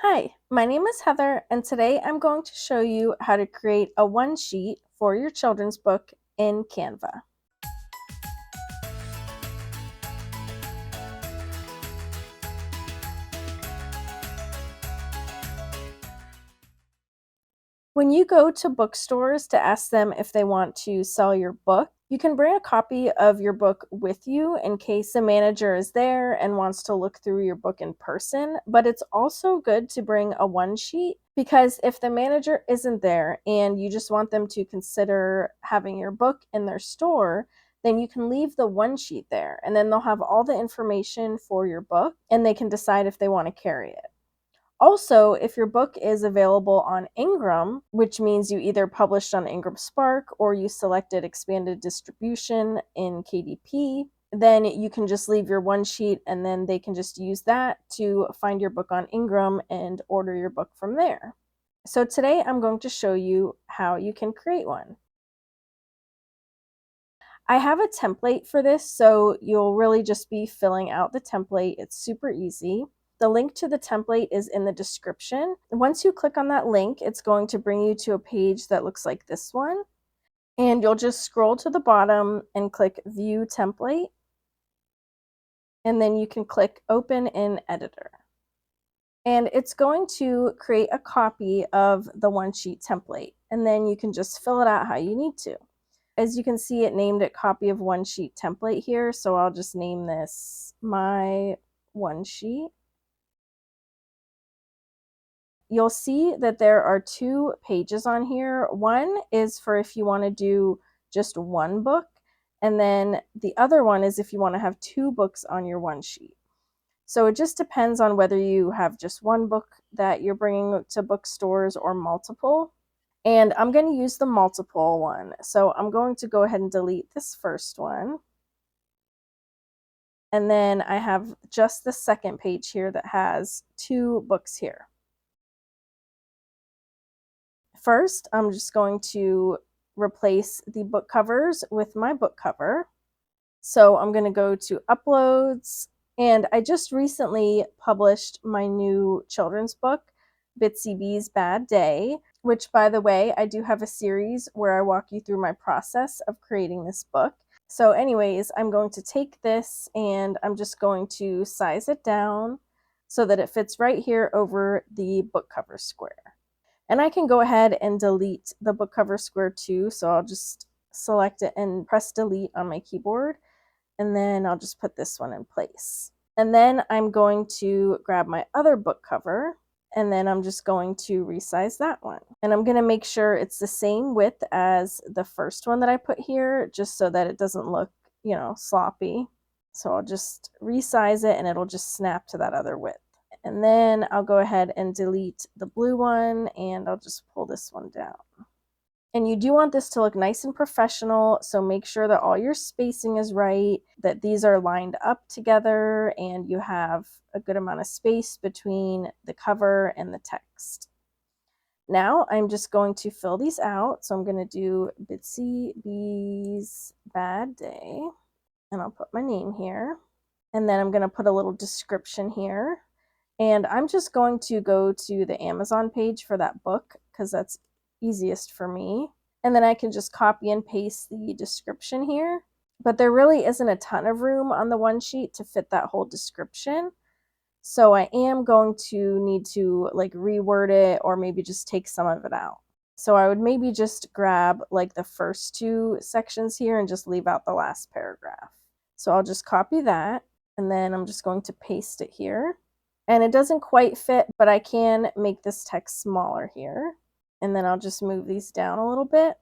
Hi, my name is Heather, and today I'm going to show you how to create a one sheet for your children's book in Canva. When you go to bookstores to ask them if they want to sell your book, you can bring a copy of your book with you in case the manager is there and wants to look through your book in person. But it's also good to bring a one sheet because if the manager isn't there and you just want them to consider having your book in their store, then you can leave the one sheet there and then they'll have all the information for your book and they can decide if they want to carry it. Also, if your book is available on Ingram, which means you either published on Ingram Spark or you selected expanded distribution in KDP, then you can just leave your one sheet and then they can just use that to find your book on Ingram and order your book from there. So today I'm going to show you how you can create one. I have a template for this, so you'll really just be filling out the template. It's super easy. The link to the template is in the description. Once you click on that link, it's going to bring you to a page that looks like this one. And you'll just scroll to the bottom and click View Template. And then you can click Open in Editor. And it's going to create a copy of the one sheet template. And then you can just fill it out how you need to. As you can see, it named it copy of one sheet template here. So I'll just name this my one sheet. You'll see that there are two pages on here. One is for if you want to do just one book, and then the other one is if you want to have two books on your one sheet. So it just depends on whether you have just one book that you're bringing to bookstores or multiple. And I'm going to use the multiple one. So I'm going to go ahead and delete this first one. And then I have just the second page here that has two books here. First, I'm just going to replace the book covers with my book cover. So I'm going to go to Uploads, and I just recently published my new children's book, Bitsy Bee's Bad Day, which, by the way, I do have a series where I walk you through my process of creating this book. So anyways, I'm going to take this and I'm just going to size it down so that it fits right here over the book cover square. And I can go ahead and delete the book cover square too. So I'll just select it and press delete on my keyboard. And then I'll just put this one in place. And then I'm going to grab my other book cover and then I'm just going to resize that one. And I'm going to make sure it's the same width as the first one that I put here, just so that it doesn't look, sloppy. So I'll just resize it and it'll just snap to that other width. And then I'll go ahead and delete the blue one and I'll just pull this one down. And you do want this to look nice and professional, so make sure that all your spacing is right, that these are lined up together, and you have a good amount of space between the cover and the text. Now I'm just going to fill these out. So I'm going to do Bitsy Bee's Bad Day, and I'll put my name here. And then I'm going to put a little description here. And I'm just going to go to the Amazon page for that book because that's easiest for me. And then I can just copy and paste the description here. But there really isn't a ton of room on the one sheet to fit that whole description. So I am going to need to reword it or maybe just take some of it out. So I would maybe just grab the first two sections here and just leave out the last paragraph. So I'll just copy that and then I'm just going to paste it here. And it doesn't quite fit, but I can make this text smaller here. And then I'll just move these down a little bit.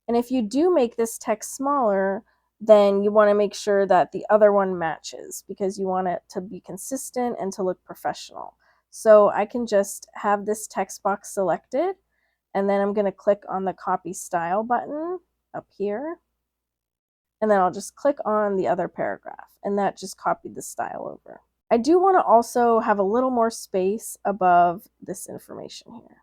And if you do make this text smaller, then you want to make sure that the other one matches because you want it to be consistent and to look professional. So I can just have this text box selected, and then I'm going to click on the copy style button up here. And then I'll just click on the other paragraph, and that just copied the style over. I do want to also have a little more space above this information here.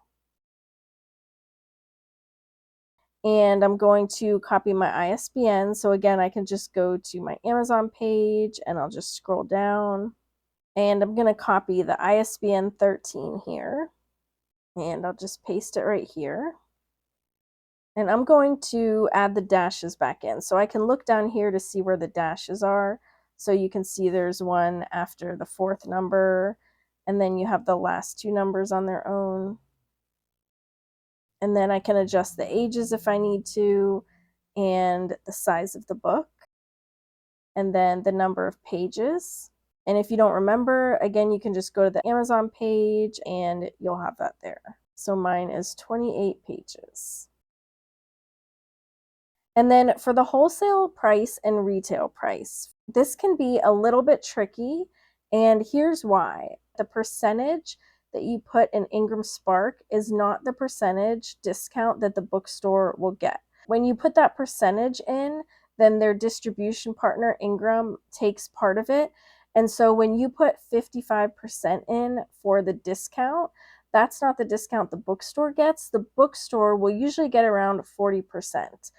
And I'm going to copy my ISBN. So again, I can just go to my Amazon page and I'll just scroll down And I'm going to copy the ISBN 13 here, and I'll just paste it right here. And I'm going to add the dashes back in. So I can look down here to see where the dashes are. So you can see there's one after the 4th number, and then you have the last 2 numbers on their own. And then I can adjust the ages if I need to, and the size of the book, and then the number of pages. And if you don't remember, again, you can just go to the Amazon page and you'll have that there. So mine is 28 pages. And then for the wholesale price and retail price, this can be a little bit tricky, and here's why. The percentage that you put in Ingram Spark is not the percentage discount that the bookstore will get. When you put that percentage in, then their distribution partner, Ingram, takes part of it. And so when you put 55% in for the discount, that's not the discount the bookstore gets. The bookstore will usually get around 40%.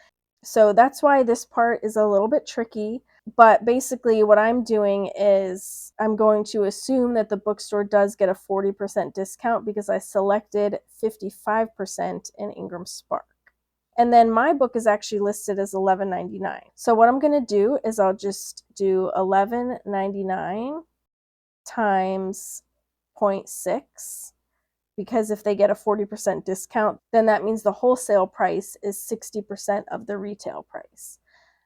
So that's why this part is a little bit tricky. But basically what I'm doing is I'm going to assume that the bookstore does get a 40% discount because I selected 55% in Ingram Spark. And then my book is actually listed as $11.99. So what I'm going to do is I'll just do $11.99 times 0.6, because if they get a 40% discount, then that means the wholesale price is 60% of the retail price.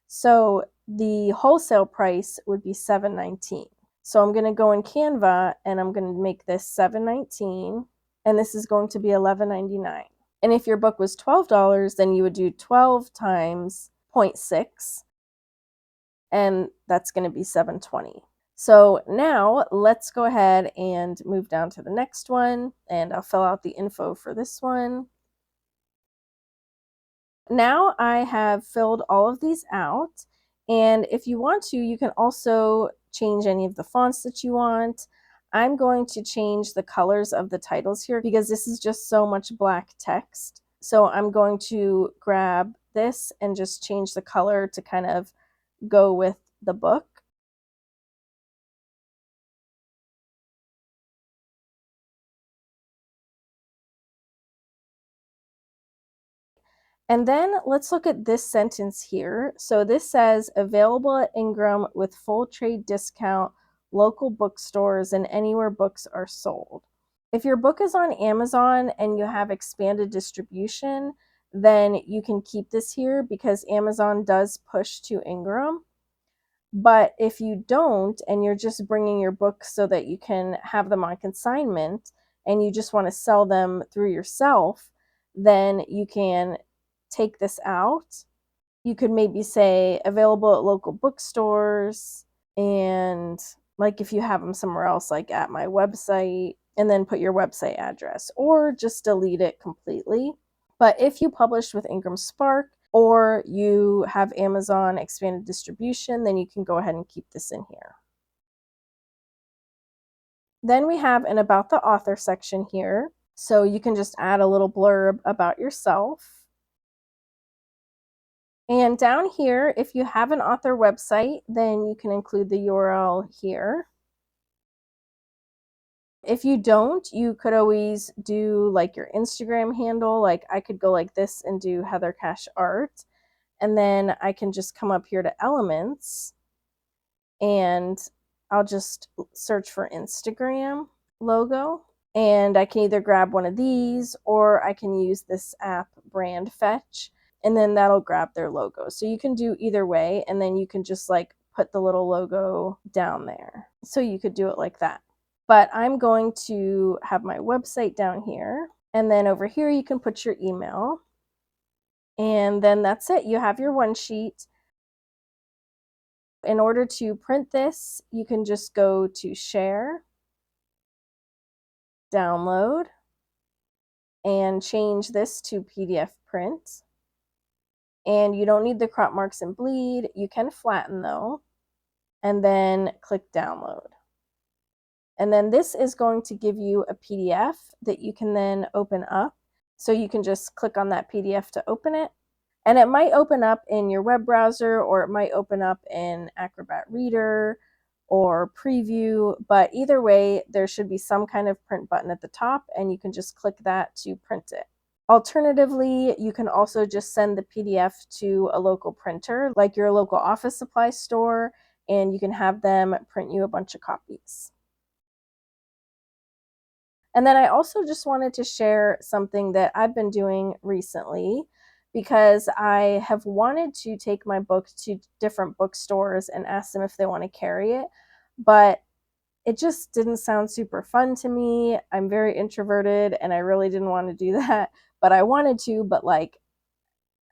So the wholesale price would be $7.19. So I'm going to go in Canva and I'm going to make this $7.19, and this is going to be $11.99. And if your book was $12, then you would do 12 times 0.6, and that's going to be $7.20. So now let's go ahead and move down to the next one, and I'll fill out the info for this one. Now I have filled all of these out, and if you want to, you can also change any of the fonts that you want. I'm going to change the colors of the titles here because this is just so much black text. So I'm going to grab this and just change the color to kind of go with the book. And then let's look at this sentence here. So this says, available at Ingram with full trade discount, local bookstores, and anywhere books are sold. If your book is on Amazon and you have expanded distribution, then you can keep this here because Amazon does push to Ingram. But if you don't, and you're just bringing your books so that you can have them on consignment, and you just want to sell them through yourself, then you can take this out. You could maybe say available at local bookstores, and like if you have them somewhere else, like at my website, and then put your website address, or just delete it completely. But if you published with Ingram Spark, or you have Amazon expanded distribution, then you can go ahead and keep this in here. Then we have an about the author section here. So you can just add a little blurb about yourself. And down here, if you have an author website, then you can include the URL here. If you don't, you could always do like your Instagram handle. Like I could go like this and do Heather Cash Art. And then I can just come up here to Elements, and I'll just search for Instagram logo. And I can either grab one of these, or I can use this app Brand Fetch, and then that'll grab their logo. So you can do either way, and then you can just like put the little logo down there. So you could do it like that. But I'm going to have my website down here, and then over here you can put your email. And then that's it. You have your one sheet. In order to print this, you can just go to Share, Download, and change this to PDF print. And you don't need the crop marks and bleed. You can flatten though, and then click Download. And then this is going to give you a PDF that you can then open up. So you can just click on that PDF to open it. And it might open up in your web browser, or it might open up in Acrobat Reader, or preview, but either way, there should be some kind of print button at the top, and you can just click that to print it. Alternatively, you can also just send the PDF to a local printer, like your local office supply store, and you can have them print you a bunch of copies. And then I also just wanted to share something that I've been doing recently because I have wanted to take my book to different bookstores and ask them if they want to carry it, but it just didn't sound super fun to me. I'm very introverted and I really didn't want to do that, but I wanted to, but like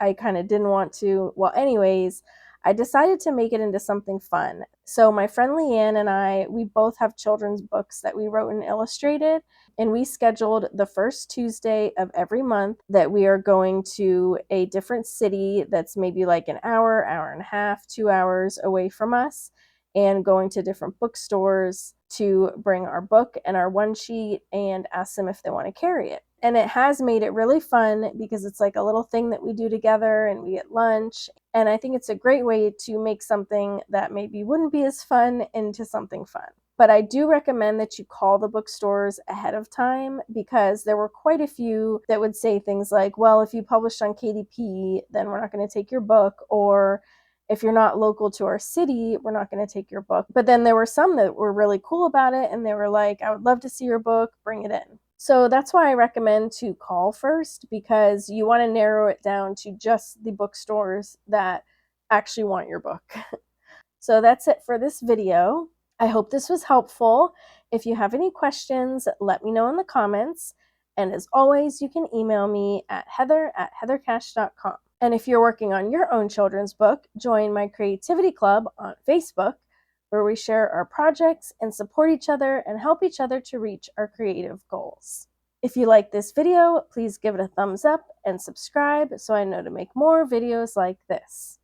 I kind of didn't want to. Well, anyways, I decided to make it into something fun. So my friend Leanne and I, we both have children's books that we wrote and illustrated, and we scheduled the first Tuesday of every month that we are going to a different city that's maybe like an hour, hour and a half, 2 hours away from us, and going to different bookstores to bring our book and our one sheet and ask them if they want to carry it. And it has made it really fun because it's like a little thing that we do together and we get lunch. And I think it's a great way to make something that maybe wouldn't be as fun into something fun. But I do recommend that you call the bookstores ahead of time because there were quite a few that would say things like, well, if you published on KDP, then we're not going to take your book, or if you're not local to our city, we're not going to take your book. But then there were some that were really cool about it and they were like, I would love to see your book, bring it in. So that's why I recommend to call first, because you want to narrow it down to just the bookstores that actually want your book. So that's it for this video. I hope this was helpful. If you have any questions, let me know in the comments. And as always, you can email me at heather@heathercash.com. And if you're working on your own children's book, join my creativity club on Facebook, where we share our projects and support each other and help each other to reach our creative goals. If you like this video, please give it a thumbs up and subscribe so I know to make more videos like this.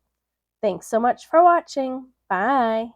Thanks so much for watching. Bye.